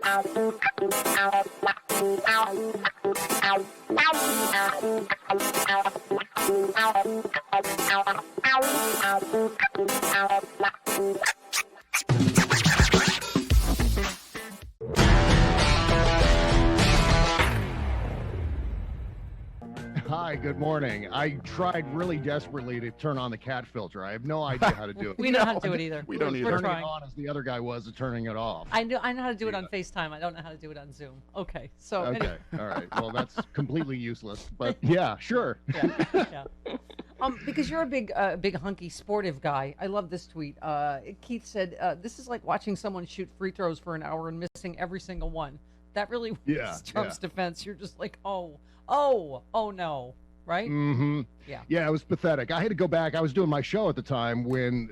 Hi, good morning. I tried really desperately to turn on the cat filter. I have no idea how to do it. We know how to do it either. We don't either. Turning it on as the other guy was turning it off. I know how to do it on FaceTime. I don't know how to do it on Zoom. Okay, so Okay, all right. Well, that's completely useless. But yeah, sure. yeah. Because you're a big hunky sportive guy. I love this tweet. Keith said, "This is like watching someone shoot free throws for an hour and missing every single one." That really was Trump's defense. You're just like, oh no, right? Mm-hmm. Yeah, it was pathetic. I had to go back. I was doing my show at the time when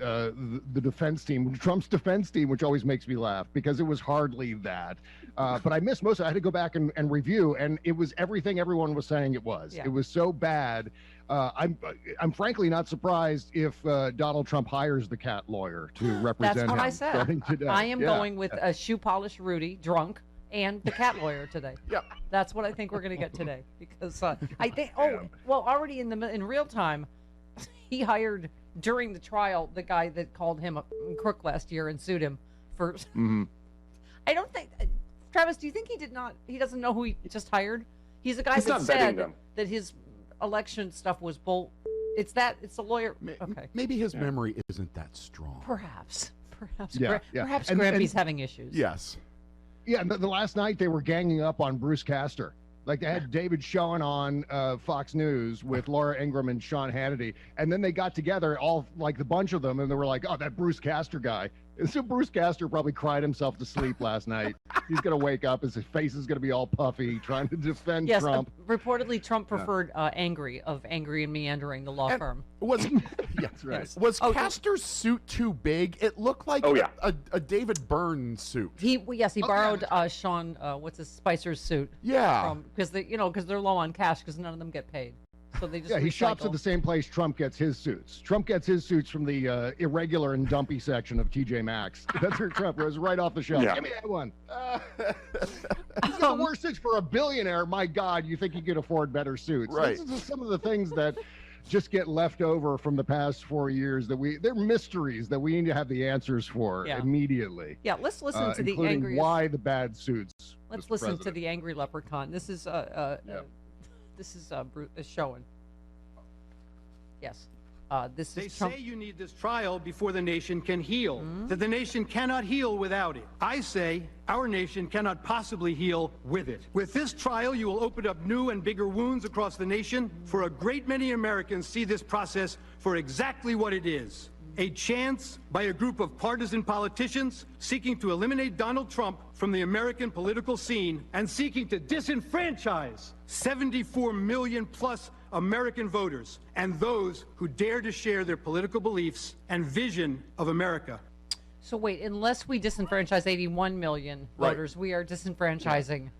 the defense team, Trump's defense team, which always makes me laugh because it was hardly that. But I missed most of it. I had to go back and review, and it was everything everyone was saying it was. Yeah. It was so bad. I'm frankly not surprised if Donald Trump hires the cat lawyer to represent him. That's what I said. Starting today. I am going with a shoe polish Rudy, drunk, and the cat lawyer today. Yep. That's what I think we're going to get today because I think. Oh, well, already in real time, he hired during the trial the guy that called him a crook last year and sued him for. Mm-hmm. I don't think. Travis, do you think he doesn't know who he just hired? He's the guy He's that not vetting said them. that his election stuff was bull. It's the lawyer. Okay. Maybe his memory isn't that strong. Perhaps. Yeah. Perhaps And Grampy's having issues. Yes. Yeah, the last night they were ganging up on Bruce Castor. Like they had David Schoen on Fox News with Laura Ingraham and Sean Hannity, and then they got together, all like the bunch of them, and they were like, "Oh, that Bruce Castor guy." And so Bruce Castor probably cried himself to sleep last night. He's gonna wake up, his face is gonna be all puffy, trying to defend Trump. Reportedly, Trump preferred Angry and Meandering, the law firm. Was That's right. Yes. was Castor's suit too big? It looked like a David Byrne suit. He borrowed Sean Spicer's suit. Yeah. Because they're low on cash because none of them get paid. So they just he shops at the same place Trump gets his suits. Trump gets his suits from the irregular and dumpy section of TJ Maxx. That's where Trump goes right off the shelf. Yeah. Give me that one. He's got the worst suits for a billionaire. My God, you think he could afford better suits? Right. This is some of the things that just get left over from the past 4 years they're mysteries that we need to have the ansers for immediately. Yeah, let's listen to the including angry. why the bad suits. Let's listen to the angry leprechaun. This is Bruce Schoen. Yes. They Trump. say you need this trial before the nation can heal, that the nation cannot heal without it. I say our nation cannot possibly heal with it. With this trial, you will open up new and bigger wounds across the nation, for a great many Americans see this process for exactly what it is. A chance by a group of partisan politicians seeking to eliminate Donald Trump from the American political scene and seeking to disenfranchise 74 million plus American voters and those who dare to share their political beliefs and vision of America. So wait, unless we disenfranchise 81 million voters, we are disenfranchising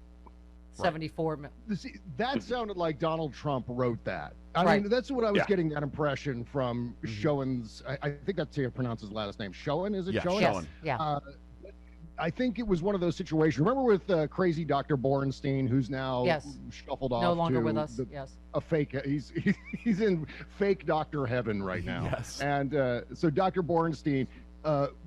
74 million. See, that sounded like Donald Trump wrote that. I mean, that's what I was getting that impression from Schoen's. I think that's how you pronounce his last name. Schoen, is it Schoen? Schoen. Yeah. I think it was one of those situations. Remember with crazy Dr. Borenstein, who's now shuffled off. No longer to with us. Yes. A fake. He's in fake doctor heaven right now. Yes. And so Dr. Borenstein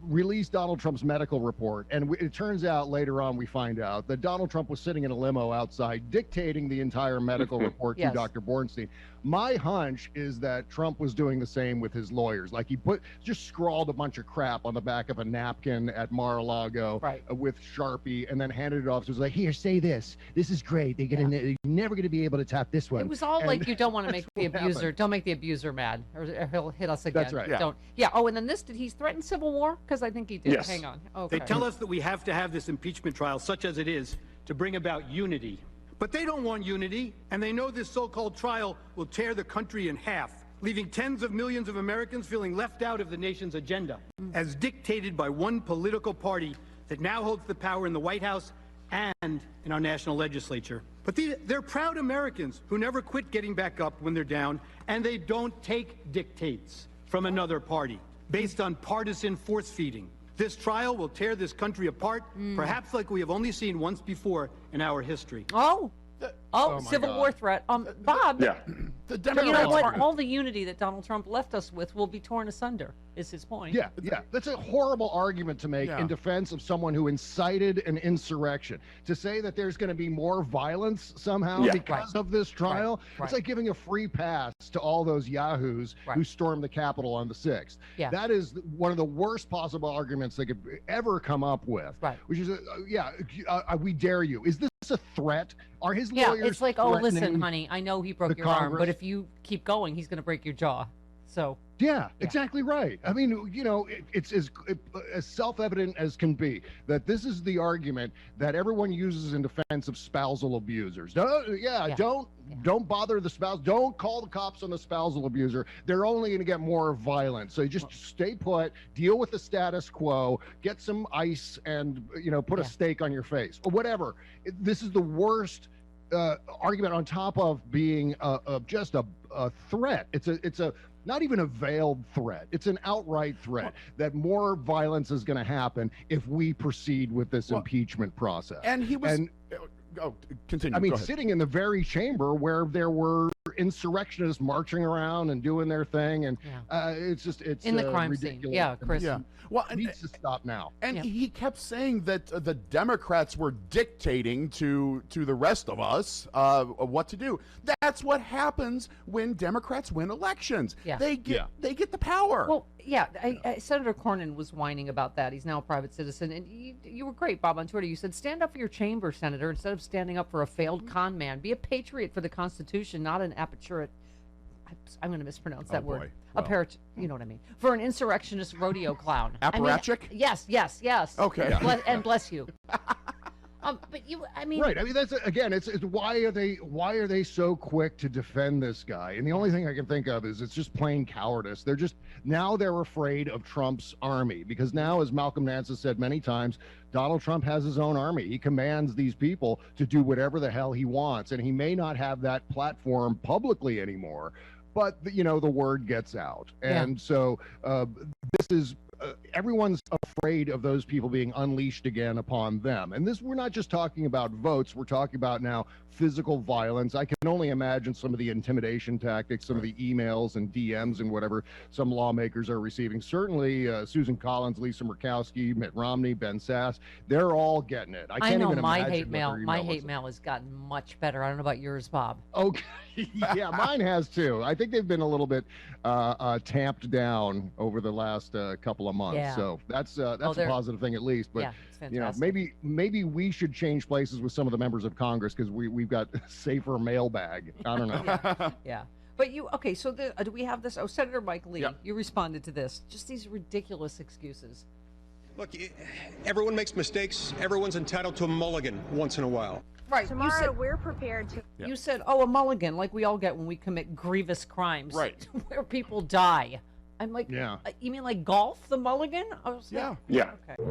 released Donald Trump's medical report, and it turns out later on we find out that Donald Trump was sitting in a limo outside dictating the entire medical report to Dr. Borenstein. My hunch is that Trump was doing the same with his lawyers. Like he just scrawled a bunch of crap on the back of a napkin at Mar-a-Lago with Sharpie, and then handed it off. So it was like, here, say this. This is great. You're never going to be able to top this one. It was all like, you don't want to make the abuser. Don't make the abuser mad, or he'll hit us again. That's right. Don't. Yeah. Oh, and then did he threaten civil war? Because I think he did. Yes. Hang on. Okay. They tell us that we have to have this impeachment trial, such as it is, to bring about unity. But they don't want unity, and they know this so-called trial will tear the country in half, leaving tens of millions of Americans feeling left out of the nation's agenda, as dictated by one political party that now holds the power in the White House and in our national legislature. But they're proud Americans who never quit getting back up when they're down, and they don't take dictates from another party based on partisan force feeding. This trial will tear this country apart, perhaps like we have only seen once before in our history. Civil war threat. Bob. Yeah. The But you know what? All the unity that Donald Trump left us with will be torn asunder, is his point. Yeah. That's a horrible argument to make in defense of someone who incited an insurrection. To say that there's going to be more violence somehow because of this trial, it's like giving a free pass to all those yahoos who stormed the Capitol on the 6th. Yeah. That is one of the worst possible arguments they could ever come up with. Right. Which is, we dare you. Is this a threat? Are his lawyers it's like, listen, honey, I know he broke your arm, but if you keep going, he's going to break your jaw. So. Yeah, exactly right. I mean, it's as self-evident as can be that this is the argument that everyone uses in defense of spousal abusers. Don't bother the spouse. Don't call the cops on the spousal abuser. They're only going to get more violent. So you just stay put, deal with the status quo, get some ice, and put a steak on your face or whatever. This is the worst argument on top of being just a threat. It's a not even a veiled threat. It's an outright threat that more violence is going to happen if we proceed with this impeachment process. And he was. Continue. I mean, sitting in the very chamber where there were insurrectionists marching around and doing their thing, and it's in the crime ridiculous. scene. Yeah, Chris. Yeah. Well, it needs to stop now. And he kept saying that the Democrats were dictating to the rest of us what to do. That's what happens when Democrats win elections. Yeah. They get the power. Well, Senator Cornyn was whining about that. He's now a private citizen, and you were great, Bob, on Twitter. You said, stand up for your chamber, Senator, instead of standing up for a failed con man. Be a patriot for the Constitution, not an aperture. I'm going to mispronounce that word. Wow. You know what I mean. For an insurrectionist rodeo clown. Apparatchik? Yes. Okay. And bless you. But right. I mean, that's again. It's why are they so quick to defend this guy? And the only thing I can think of is it's just plain cowardice. They're afraid of Trump's army because now, as Malcolm Nance has said many times, Donald Trump has his own army. He commands these people to do whatever the hell he wants, and he may not have that platform publicly anymore. But the word gets out, and so this is. Everyone's afraid of those people being unleashed again upon them. And we're not just talking about votes, we're talking about now physical violence. I can only imagine some of the intimidation tactics, some of the emails and DMs and whatever some lawmakers are receiving. Certainly Susan Collins, Lisa Murkowski, Mitt Romney, Ben Sass, they're all getting it. I can't even my imagine hate mail. My hate mail has gotten much better. I don't know about yours, Bob. Okay. Yeah, mine has too. I think they've been a little bit tamped down over the last couple of months. Yeah. So that's a positive thing at least. But it's fantastic. maybe we should change places with some of the members of Congress because we've got safer mailbag. I don't know. Yeah. But so do we have this? Oh, Senator Mike Lee, you responded to this. Just these ridiculous excuses. Look, everyone makes mistakes. Everyone's entitled to a mulligan once in a while. Right. Tomorrow we're prepared to. You said, a mulligan, like we all get when we commit grievous crimes. Right. Where people die. I'm like, you mean like golf, the mulligan? I was like, Yeah. Okay.